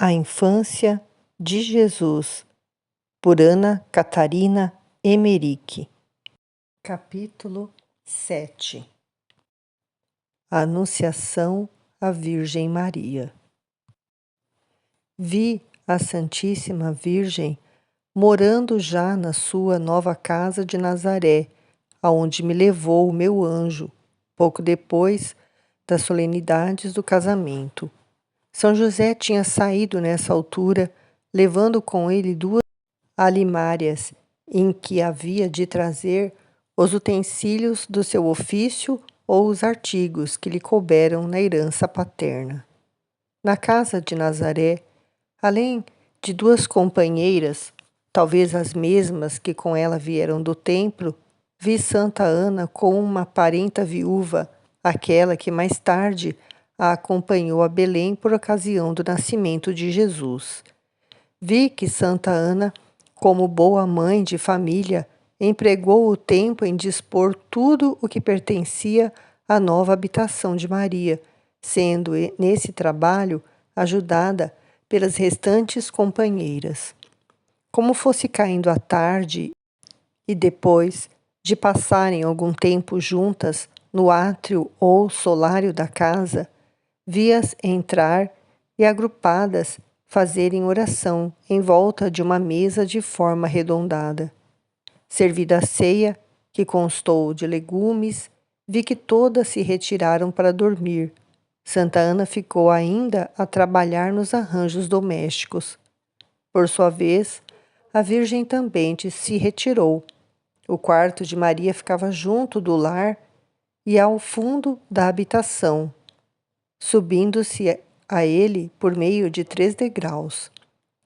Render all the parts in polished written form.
A Infância de Jesus, por Ana Catarina Emerick. Capítulo 7. A Anunciação à Virgem Maria. Vi a Santíssima Virgem morando já na sua nova casa de Nazaré, aonde me levou o meu anjo, pouco depois das solenidades do casamento. São José tinha saído nessa altura, levando com ele 2 alimárias, em que havia de trazer os utensílios do seu ofício ou os artigos que lhe couberam na herança paterna. Na casa de Nazaré, além de 2 companheiras, talvez as mesmas que com ela vieram do templo, vi Santa Ana com uma parenta viúva, aquela que mais tarde a acompanhou a Belém por ocasião do nascimento de Jesus. Vi que Santa Ana, como boa mãe de família, empregou o tempo em dispor tudo o que pertencia à nova habitação de Maria, sendo nesse trabalho ajudada pelas restantes companheiras. Como fosse caindo a tarde e depois de passarem algum tempo juntas no átrio ou solário da casa, vi-as entrar e agrupadas fazerem oração em volta de uma mesa de forma arredondada. Servida a ceia, que constou de legumes, vi que todas se retiraram para dormir. Santa Ana ficou ainda a trabalhar nos arranjos domésticos. Por sua vez, a Virgem também se retirou. O quarto de Maria ficava junto do lar e ao fundo da habitação, subindo-se a ele por meio de 3 degraus.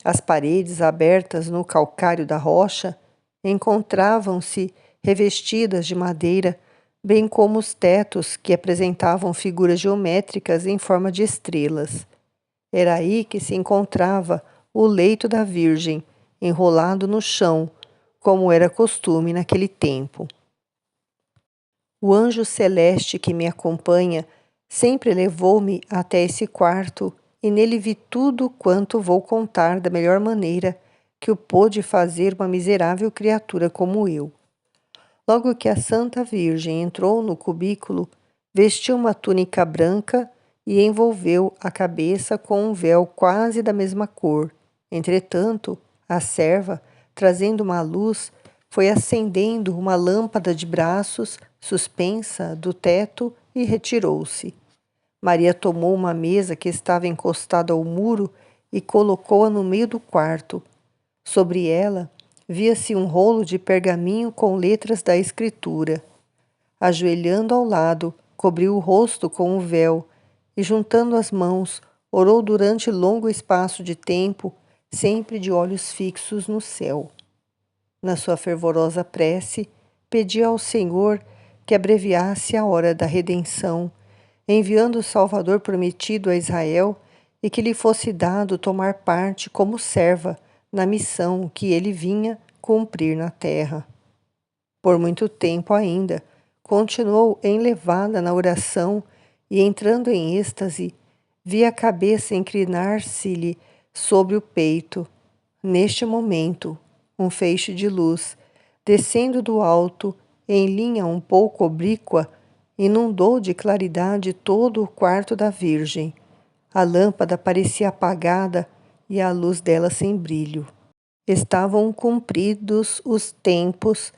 As paredes abertas no calcário da rocha encontravam-se revestidas de madeira, bem como os tetos que apresentavam figuras geométricas em forma de estrelas. Era aí que se encontrava o leito da Virgem, enrolado no chão, como era costume naquele tempo. O anjo celeste que me acompanha sempre levou-me até esse quarto e nele vi tudo quanto vou contar da melhor maneira que o pôde fazer uma miserável criatura como eu. Logo que a Santa Virgem entrou no cubículo, vestiu uma túnica branca e envolveu a cabeça com um véu quase da mesma cor. Entretanto, a serva, trazendo uma luz, foi acendendo uma lâmpada de braços suspensa do teto e retirou-se. Maria tomou uma mesa que estava encostada ao muro e colocou-a no meio do quarto. Sobre ela, via-se um rolo de pergaminho com letras da Escritura. Ajoelhando ao lado, cobriu o rosto com o véu e, juntando as mãos, orou durante longo espaço de tempo, sempre de olhos fixos no céu. Na sua fervorosa prece, pedia ao Senhor que abreviasse a hora da redenção, enviando o Salvador prometido a Israel e que lhe fosse dado tomar parte como serva na missão que ele vinha cumprir na terra. Por muito tempo ainda, continuou enlevada na oração e, entrando em êxtase, via a cabeça inclinar-se-lhe sobre o peito. Neste momento, um feixe de luz, descendo do alto, em linha um pouco oblíqua, inundou de claridade todo o quarto da Virgem. A lâmpada parecia apagada e a luz dela sem brilho. Estavam cumpridos os tempos,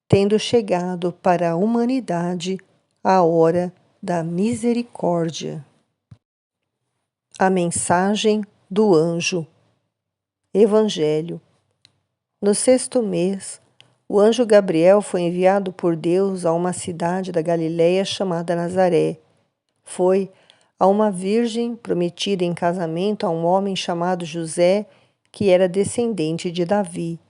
tendo chegado para a humanidade a hora da misericórdia. A mensagem do anjo. Evangelho. No 6º mês, o anjo Gabriel foi enviado por Deus a uma cidade da Galiléia chamada Nazaré. Foi a uma virgem prometida em casamento a um homem chamado José, que era descendente de Davi.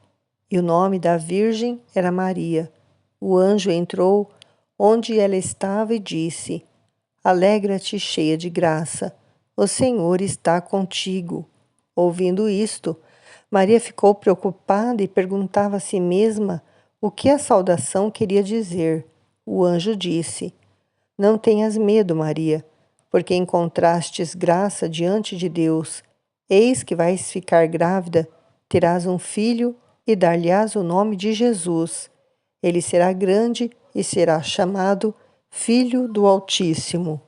E o nome da virgem era Maria. O anjo entrou onde ela estava e disse: Alegra-te, cheia de graça, o Senhor está contigo. Ouvindo isto, Maria ficou preocupada e perguntava a si mesma o que a saudação queria dizer. O anjo disse: Não tenhas medo, Maria, porque encontrastes graça diante de Deus. Eis que vais ficar grávida, terás um filho e dar-lhe-ás o nome de Jesus. Ele será grande e será chamado Filho do Altíssimo.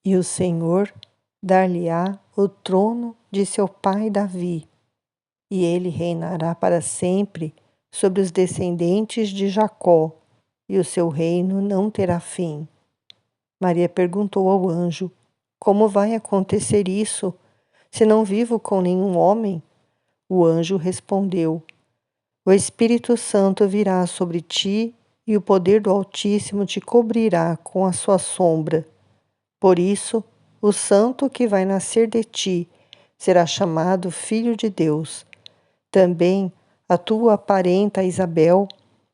E o Senhor dar-lhe-á o trono de seu pai Davi, e ele reinará para sempre sobre os descendentes de Jacó, e o seu reino não terá fim. Maria perguntou ao anjo: Como vai acontecer isso, se não vivo com nenhum homem? O anjo respondeu: O Espírito Santo virá sobre ti, e o poder do Altíssimo te cobrirá com a sua sombra. Por isso, o santo que vai nascer de ti será chamado Filho de Deus. Também a tua parenta Isabel,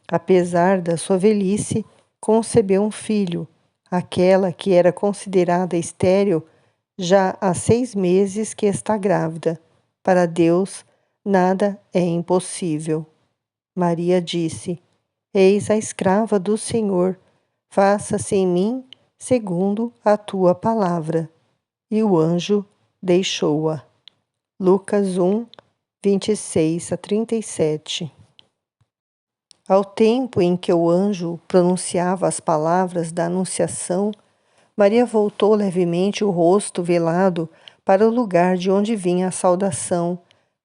apesar da sua velhice, concebeu um filho. Aquela que era considerada estéril já há 6 meses que está grávida. Para Deus, nada é impossível. Maria disse: Eis a escrava do Senhor, faça-se em mim segundo a tua palavra. E o anjo deixou-a. Lucas 1, 26 a 37. Ao tempo em que o anjo pronunciava as palavras da anunciação, Maria voltou levemente o rosto velado para o lugar de onde vinha a saudação,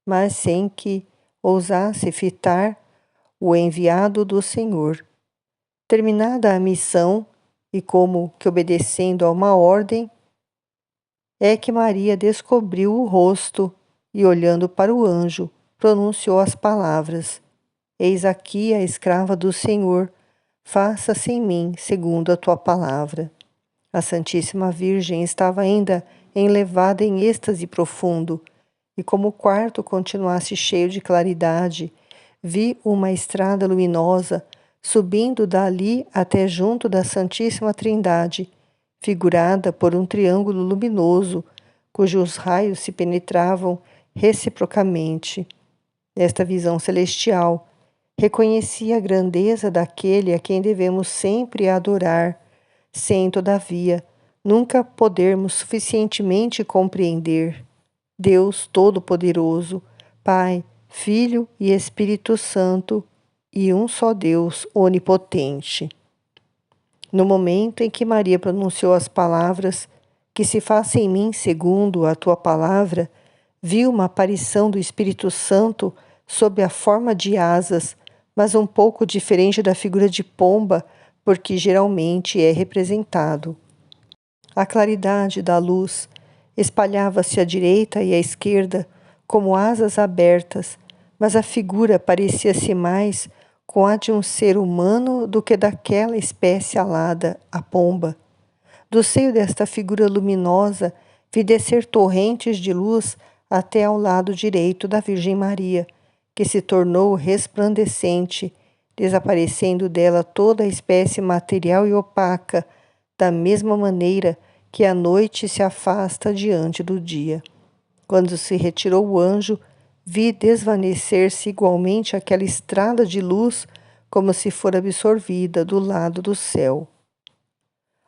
mas sem que ousasse fitar o enviado do Senhor. Terminada a missão, e como que obedecendo a uma ordem, é que Maria descobriu o rosto e, olhando para o anjo, pronunciou as palavras: Eis aqui a escrava do Senhor, faça-se em mim segundo a tua palavra. A Santíssima Virgem estava ainda enlevada em êxtase profundo, e como o quarto continuasse cheio de claridade, vi uma estrada luminosa subindo dali até junto da Santíssima Trindade, figurada por um triângulo luminoso, cujos raios se penetravam reciprocamente. Nesta visão celestial, reconheci a grandeza daquele a quem devemos sempre adorar, sem, todavia, nunca podermos suficientemente compreender. Deus Todo-Poderoso, Pai, Filho e Espírito Santo, e um só Deus onipotente. No momento em que Maria pronunciou as palavras, que se faça em mim segundo a tua palavra, vi uma aparição do Espírito Santo sob a forma de asas, mas um pouco diferente da figura de pomba, porque geralmente é representado. A claridade da luz espalhava-se à direita e à esquerda como asas abertas, mas a figura parecia-se mais com a de um ser humano do que daquela espécie alada, a pomba. Do seio desta figura luminosa vi descer torrentes de luz até ao lado direito da Virgem Maria, que se tornou resplandecente, desaparecendo dela toda a espécie material e opaca, da mesma maneira que a noite se afasta diante do dia. Quando se retirou o anjo, vi desvanecer-se igualmente aquela estrada de luz, como se fora absorvida do lado do céu.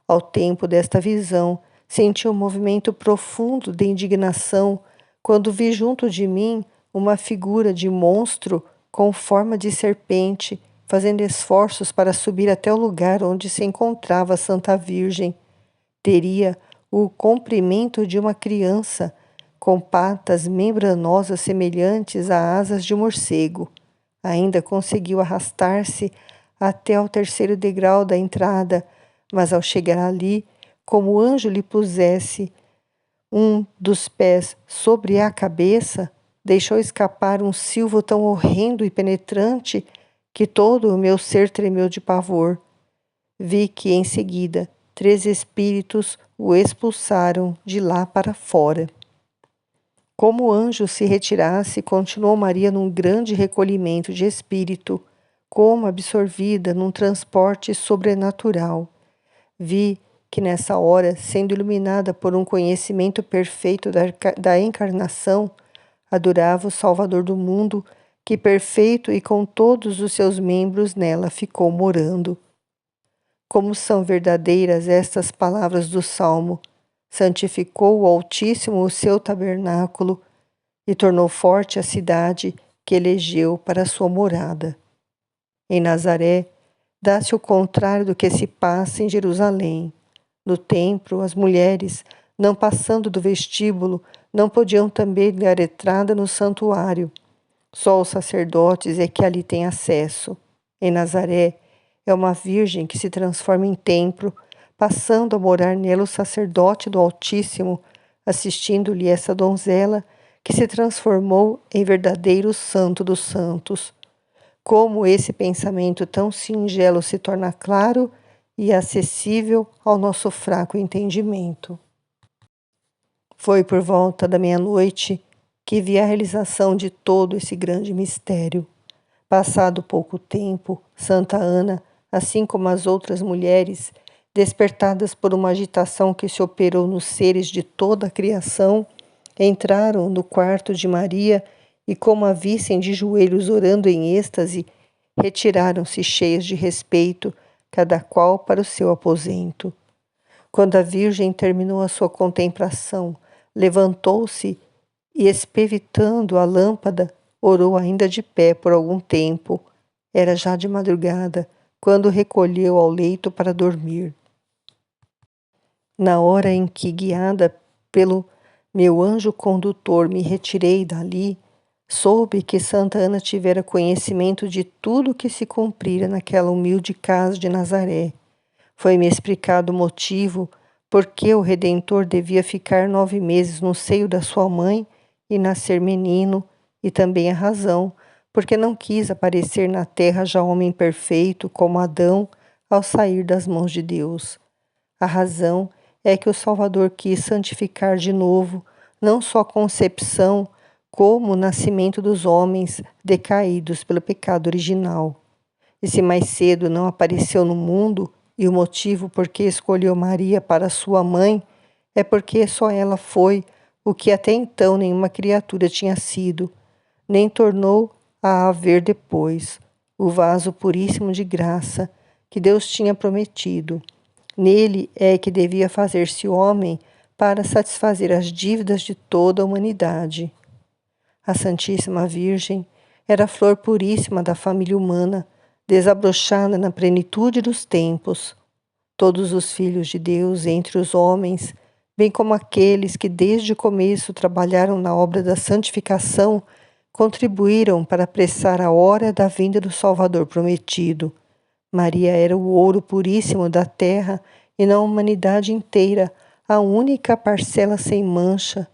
Ao tempo desta visão, senti um movimento profundo de indignação quando vi junto de mim uma figura de monstro com forma de serpente, fazendo esforços para subir até o lugar onde se encontrava a Santa Virgem. Teria o comprimento de uma criança, com patas membranosas semelhantes a asas de morcego. Ainda conseguiu arrastar-se até ao 3º degrau da entrada, mas ao chegar ali, como o anjo lhe pusesse um dos pés sobre a cabeça, deixou escapar um silvo tão horrendo e penetrante que todo o meu ser tremeu de pavor. Vi que, em seguida, 3 espíritos o expulsaram de lá para fora. Como o anjo se retirasse, continuou Maria num grande recolhimento de espírito, como absorvida num transporte sobrenatural. Vi que nessa hora, sendo iluminada por um conhecimento perfeito da encarnação, adorava o Salvador do mundo, que perfeito e com todos os seus membros nela ficou morando. Como são verdadeiras estas palavras do Salmo: santificou o Altíssimo o seu tabernáculo e tornou forte a cidade que elegeu para sua morada. Em Nazaré, dá-se o contrário do que se passa em Jerusalém. No templo, as mulheres, não passando do vestíbulo, não podiam também dar entrada no santuário. Só os sacerdotes é que ali têm acesso. Em Nazaré, é uma virgem que se transforma em templo, passando a morar nela o sacerdote do Altíssimo, assistindo-lhe essa donzela que se transformou em verdadeiro santo dos santos. Como esse pensamento tão singelo se torna claro e acessível ao nosso fraco entendimento. Foi por volta da meia-noite que vi a realização de todo esse grande mistério. Passado pouco tempo, Santa Ana, assim como as outras mulheres, despertadas por uma agitação que se operou nos seres de toda a criação, entraram no quarto de Maria e, como a vissem de joelhos orando em êxtase, retiraram-se cheias de respeito, cada qual para o seu aposento. Quando a Virgem terminou a sua contemplação, levantou-se e, espevitando a lâmpada, orou ainda de pé por algum tempo. Era já de madrugada, quando recolheu ao leito para dormir. Na hora em que, guiada pelo meu anjo condutor, me retirei dali, soube que Santa Ana tivera conhecimento de tudo o que se cumprira naquela humilde casa de Nazaré. Foi-me explicado o motivo por que o Redentor devia ficar 9 meses no seio da sua mãe e nascer menino, e também a razão, porque não quis aparecer na terra já homem perfeito, como Adão, ao sair das mãos de Deus. A razão é que o Salvador quis santificar de novo, não só a concepção, como o nascimento dos homens decaídos pelo pecado original. E se mais cedo não apareceu no mundo, e o motivo por que escolheu Maria para sua mãe, é porque só ela foi o que até então nenhuma criatura tinha sido, nem tornou a haver depois, o vaso puríssimo de graça que Deus tinha prometido. Nele é que devia fazer-se homem para satisfazer as dívidas de toda a humanidade. A Santíssima Virgem era a flor puríssima da família humana, desabrochada na plenitude dos tempos. Todos os filhos de Deus entre os homens, bem como aqueles que desde o começo trabalharam na obra da santificação, contribuíram para apressar a hora da vinda do Salvador prometido. Maria era o ouro puríssimo da terra e na humanidade inteira a única parcela sem mancha,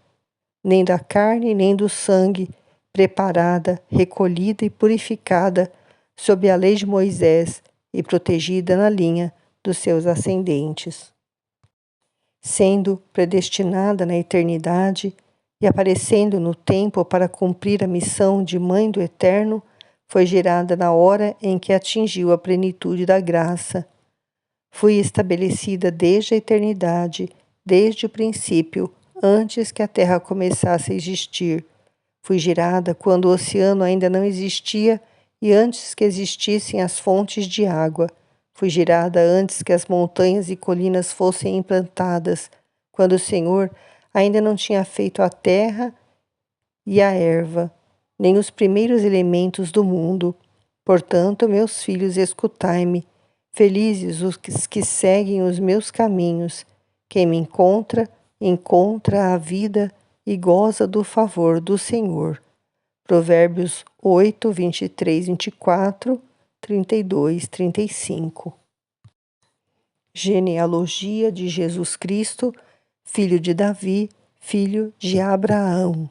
nem da carne nem do sangue, preparada, recolhida e purificada sob a lei de Moisés e protegida na linha dos seus ascendentes. Sendo predestinada na eternidade e aparecendo no tempo para cumprir a missão de Mãe do Eterno, foi gerada na hora em que atingiu a plenitude da graça. Fui estabelecida desde a eternidade, desde o princípio, antes que a terra começasse a existir. Fui gerada quando o oceano ainda não existia e antes que existissem as fontes de água. Fui gerada antes que as montanhas e colinas fossem implantadas, quando o Senhor ainda não tinha feito a terra e a erva, nem os primeiros elementos do mundo. Portanto, meus filhos, escutai-me. Felizes os que seguem os meus caminhos. Quem me encontra, encontra a vida e goza do favor do Senhor. Provérbios 8, 23, 24, 32, 35. Genealogia de Jesus Cristo, filho de Davi, filho de Abraão.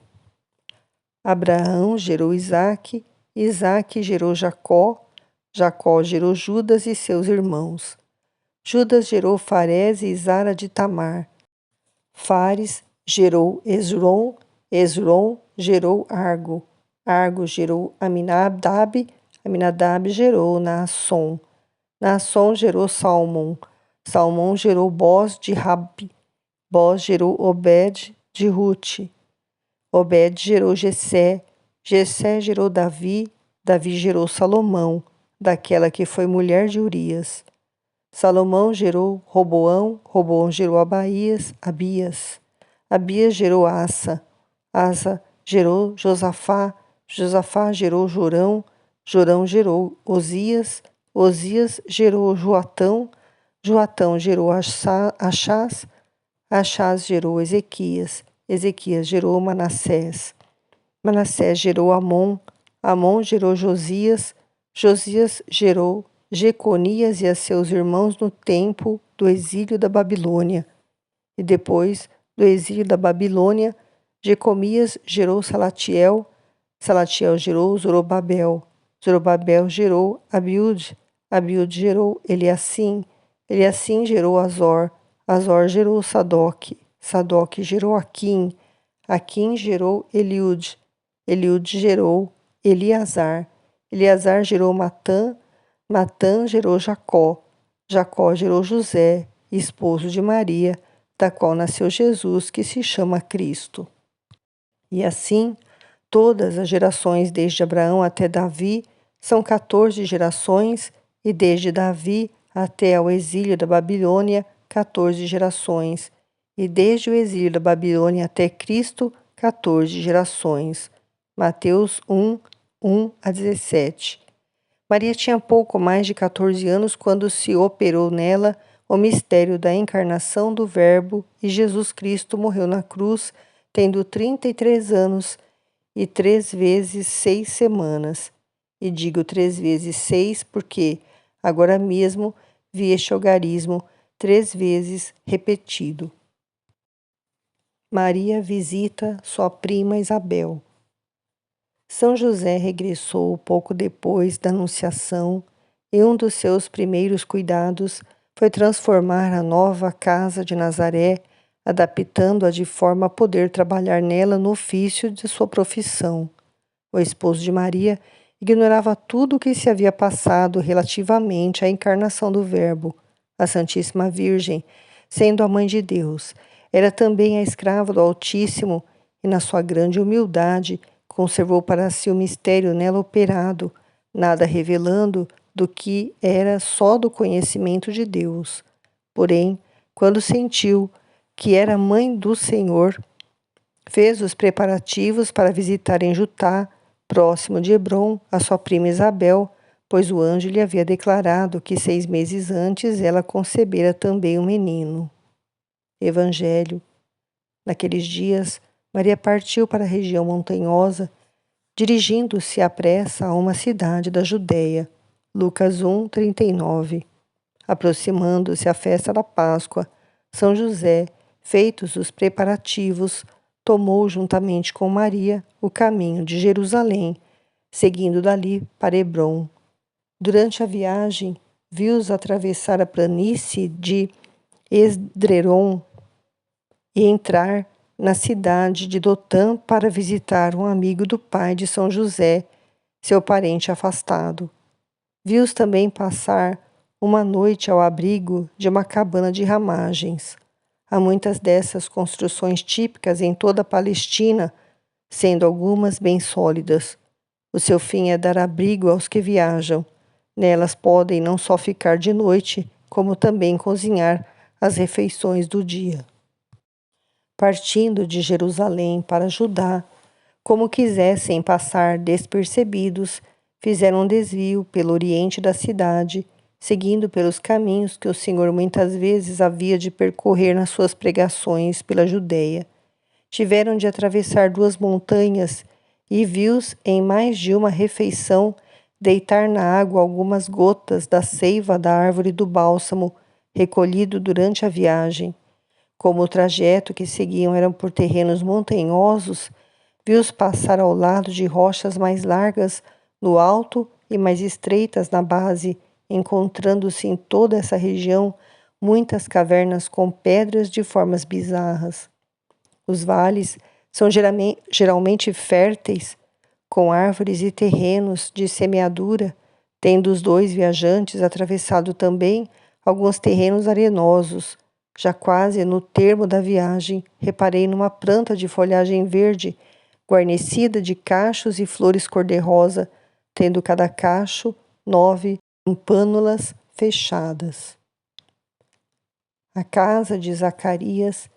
Abraão gerou Isaque, Isaque gerou Jacó, Jacó gerou Judas e seus irmãos. Judas gerou Farés e Zara de Tamar. Fares gerou Esrom, Esrom gerou Argo. Argo gerou Aminadab, Aminadab gerou Naasson. Naasson gerou Salmão. Salmão gerou Boz de Rabi. Boz gerou Obed de Rute. Obed gerou Jessé. Jessé gerou Davi. Davi gerou Salomão, daquela que foi mulher de Urias. Salomão gerou Roboão, Roboão gerou Abias, Abias gerou Asa, Asa gerou Josafá, Josafá gerou Jorão, Jorão gerou Osias, Osias gerou Joatão, Joatão gerou Achás, Achás gerou Ezequias, Ezequias gerou Manassés, Manassés gerou Amon, Amon gerou Josias, Josias gerou Jeconias e a seus irmãos no tempo do exílio da Babilônia. E depois do exílio da Babilônia, Jecomias gerou Salatiel, Salatiel gerou Zorobabel, Zorobabel gerou Abiúde, Abiúde gerou Eliacim, Eliacim gerou Azor, Azor gerou Sadoque, Sadoque gerou Aquim, Aquim gerou Eliúde, Eliúde gerou Eleazar, Eleazar gerou Matã, Matã gerou Jacó, Jacó gerou José, esposo de Maria, da qual nasceu Jesus, que se chama Cristo. E assim, todas as gerações desde Abraão até Davi são 14 gerações, e desde Davi até o exílio da Babilônia, 14 gerações, e desde o exílio da Babilônia até Cristo, 14 gerações. Mateus 1, 1 a 17. Maria tinha pouco mais de 14 anos quando se operou nela o mistério da encarnação do Verbo, e Jesus Cristo morreu na cruz, tendo 33 anos e 3 vezes 6 semanas. E digo 3 vezes 6 porque agora mesmo vi este algarismo 3 vezes repetido. Maria visita sua prima Isabel. São José regressou pouco depois da Anunciação, e um dos seus primeiros cuidados foi transformar a nova casa de Nazaré, adaptando-a de forma a poder trabalhar nela no ofício de sua profissão. O esposo de Maria ignorava tudo o que se havia passado relativamente à encarnação do Verbo. A Santíssima Virgem, sendo a Mãe de Deus, era também a escrava do Altíssimo e, na sua grande humildade, conservou para si o mistério nela operado, nada revelando do que era só do conhecimento de Deus. Porém, quando sentiu que era mãe do Senhor, fez os preparativos para visitar em Jutá, próximo de Hebrom, a sua prima Isabel, pois o anjo lhe havia declarado que 6 meses antes ela concebera também um menino. Evangelho. Naqueles dias, Maria partiu para a região montanhosa, dirigindo-se à pressa a uma cidade da Judéia. Lucas 1, 39. Aproximando-se a festa da Páscoa, São José, feitos os preparativos, tomou juntamente com Maria o caminho de Jerusalém, seguindo dali para Hebrom. Durante a viagem, viu-os atravessar a planície de Esdrerom e entrar na cidade de Dotã para visitar um amigo do pai de São José, seu parente afastado. Viu-os também passar uma noite ao abrigo de uma cabana de ramagens. Há muitas dessas construções típicas em toda a Palestina, sendo algumas bem sólidas. O seu fim é dar abrigo aos que viajam. Nelas podem não só ficar de noite, como também cozinhar as refeições do dia. Partindo de Jerusalém para Judá, como quisessem passar despercebidos, fizeram um desvio pelo oriente da cidade, seguindo pelos caminhos que o Senhor muitas vezes havia de percorrer nas suas pregações pela Judéia. Tiveram de atravessar 2 montanhas e viu-os em mais de uma refeição deitar na água algumas gotas da seiva da árvore do bálsamo, recolhido durante a viagem. Como o trajeto que seguiam era por terrenos montanhosos, viu-os passar ao lado de rochas mais largas no alto e mais estreitas na base, encontrando-se em toda essa região muitas cavernas com pedras de formas bizarras. Os vales são geralmente férteis, com árvores e terrenos de semeadura, tendo os 2 viajantes atravessado também alguns terrenos arenosos. Já quase no termo da viagem, reparei numa planta de folhagem verde, guarnecida de cachos e flores cor-de-rosa, tendo cada cacho 9 pânulas fechadas. A casa de Zacarias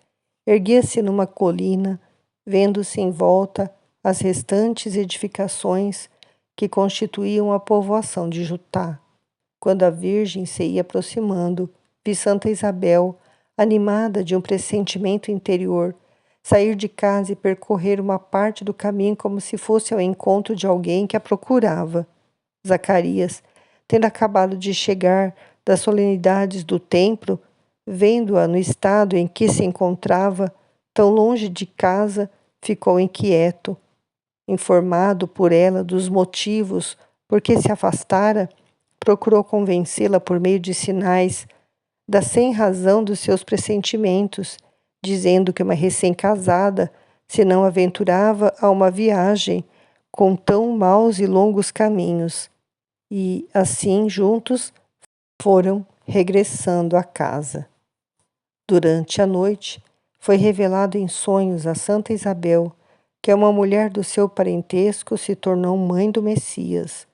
erguia-se numa colina, vendo-se em volta as restantes edificações que constituíam a povoação de Jutá. Quando a Virgem se ia aproximando, vi Santa Isabel, animada de um pressentimento interior, sair de casa e percorrer uma parte do caminho como se fosse ao encontro de alguém que a procurava. Zacarias, tendo acabado de chegar das solenidades do templo, vendo-a no estado em que se encontrava, tão longe de casa, ficou inquieto. Informado por ela dos motivos por que se afastara, procurou convencê-la por meio de sinais da sem-razão dos seus pressentimentos, dizendo que uma recém-casada se não aventurava a uma viagem com tão maus e longos caminhos. E, assim, juntos, foram regressando à casa. Durante a noite, foi revelado em sonhos a Santa Isabel que uma mulher do seu parentesco se tornou mãe do Messias.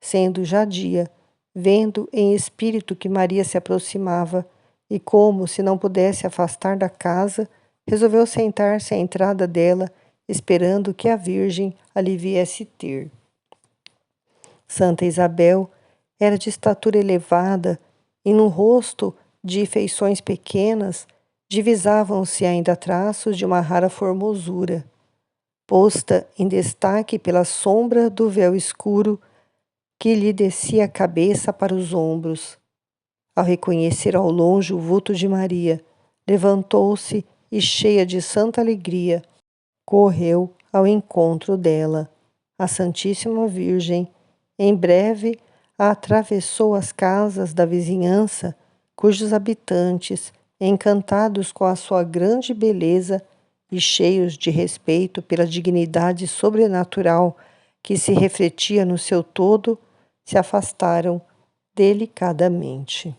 Sendo já dia, vendo em espírito que Maria se aproximava e como se não pudesse afastar da casa, resolveu sentar-se à entrada dela, esperando que a Virgem ali viesse ter. Santa Isabel era de estatura elevada e no rosto de feições pequenas divisavam-se ainda traços de uma rara formosura, posta em destaque pela sombra do véu escuro que lhe descia a cabeça para os ombros. Ao reconhecer ao longe o vulto de Maria, levantou-se e, cheia de santa alegria, correu ao encontro dela. A Santíssima Virgem, em breve, atravessou as casas da vizinhança, cujos habitantes, encantados com a sua grande beleza e cheios de respeito pela dignidade sobrenatural que se refletia no seu todo, se afastaram delicadamente.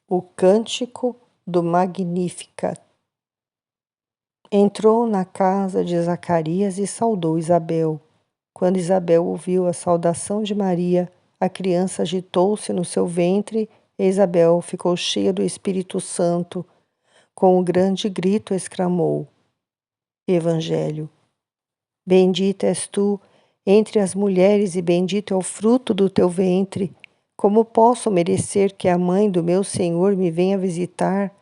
O Cântico do Magnificat. Entrou na casa de Zacarias e saudou Isabel. Quando Isabel ouviu a saudação de Maria, a criança agitou-se no seu ventre e Isabel ficou cheia do Espírito Santo. Com um grande grito exclamou: Evangelho. Bendita és tu entre as mulheres e bendito é o fruto do teu ventre. Como posso merecer que a mãe do meu Senhor me venha visitar?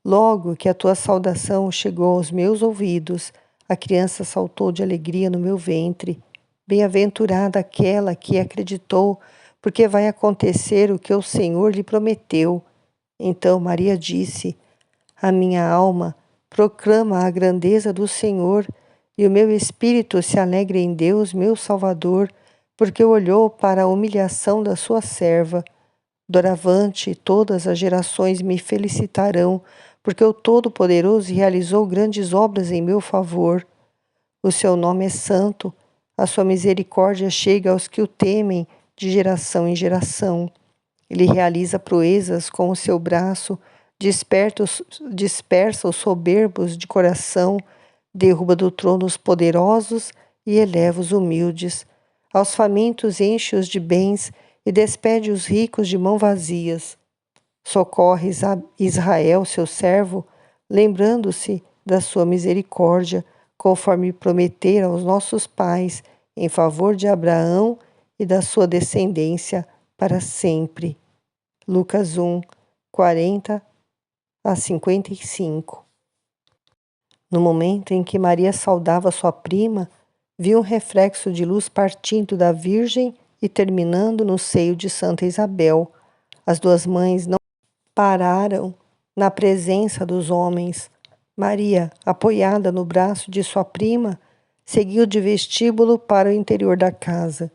Logo que a tua saudação chegou aos meus ouvidos, a criança saltou de alegria no meu ventre. Bem-aventurada aquela que acreditou, porque vai acontecer o que o Senhor lhe prometeu. Então Maria disse: A minha alma proclama a grandeza do Senhor, e o meu espírito se alegra em Deus, meu Salvador, porque olhou para a humilhação da sua serva. Doravante, todas as gerações me felicitarão, porque o Todo-Poderoso realizou grandes obras em meu favor. O seu nome é santo, a sua misericórdia chega aos que o temem de geração em geração. Ele realiza proezas com o seu braço, dispersa os soberbos de coração, derruba do trono os poderosos e eleva os humildes. Aos famintos enche-os de bens e despede os ricos de mãos vazias. Socorre Israel, seu servo, lembrando-se da sua misericórdia, conforme prometera aos nossos pais, em favor de Abraão e da sua descendência para sempre. Lucas 1, 40 a 55. No momento em que Maria saudava sua prima, viu um reflexo de luz partindo da Virgem e terminando no seio de Santa Isabel. As duas mães não pararam na presença dos homens. Maria, apoiada no braço de sua prima, seguiu de vestíbulo para o interior da casa.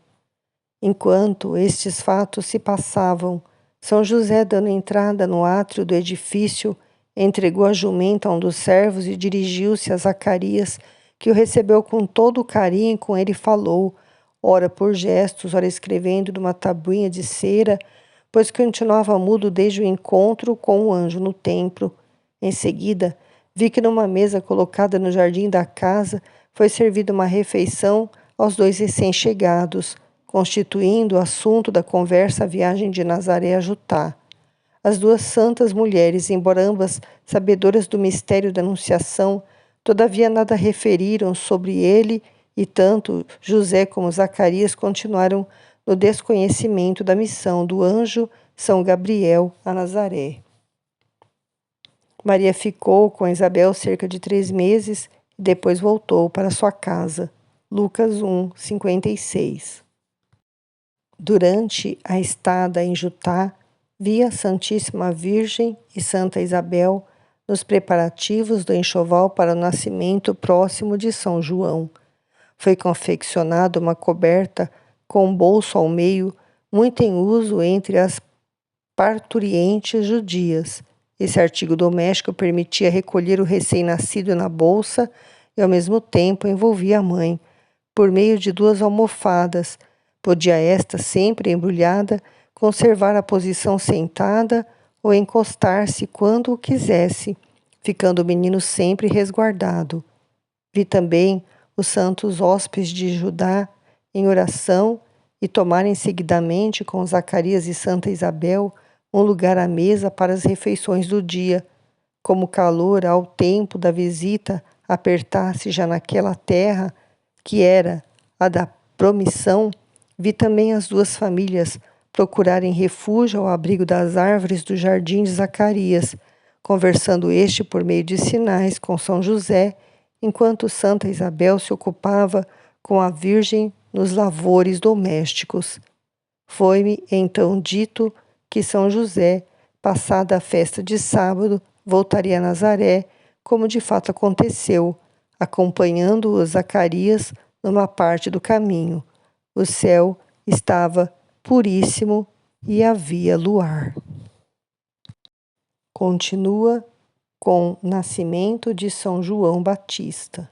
Enquanto estes fatos se passavam, São José, dando entrada no átrio do edifício, entregou a jumenta a um dos servos e dirigiu-se a Zacarias, que o recebeu com todo o carinho e com ele falou, ora por gestos, ora escrevendo numa tabuinha de cera, pois continuava mudo desde o encontro com o anjo no templo. Em seguida, vi que numa mesa colocada no jardim da casa foi servida uma refeição aos dois recém-chegados, constituindo o assunto da conversa a viagem de Nazaré a Jutá. As duas santas mulheres, embora ambas sabedoras do mistério da Anunciação, todavia nada referiram sobre ele, e tanto José como Zacarias continuaram no desconhecimento da missão do anjo São Gabriel a Nazaré. Maria ficou com Isabel cerca de 3 meses e depois voltou para sua casa. Lucas 1, 56. Durante a estada em Jutá, via a Santíssima Virgem e Santa Isabel nos preparativos do enxoval para o nascimento próximo de São João. Foi confeccionada uma coberta com um bolso ao meio, muito em uso entre as parturientes judias. Esse artigo doméstico permitia recolher o recém-nascido na bolsa e, ao mesmo tempo, envolvia a mãe, por meio de 2 almofadas. Podia esta, sempre embrulhada, conservar a posição sentada ou encostar-se quando o quisesse, ficando o menino sempre resguardado. Vi também os santos hóspedes de Judá em oração e tomarem seguidamente com Zacarias e Santa Isabel um lugar à mesa para as refeições do dia. Como o calor ao tempo da visita apertasse já naquela terra, que era a da promissão, vi também as 2 famílias procurarem refúgio ao abrigo das árvores do jardim de Zacarias, conversando este por meio de sinais com São José, enquanto Santa Isabel se ocupava com a Virgem nos lavores domésticos. Foi-me então dito que São José, passada a festa de sábado, voltaria a Nazaré, como de fato aconteceu, acompanhando-o Zacarias numa parte do caminho. O céu estava puríssimo e havia luar. Continua com o nascimento de São João Batista.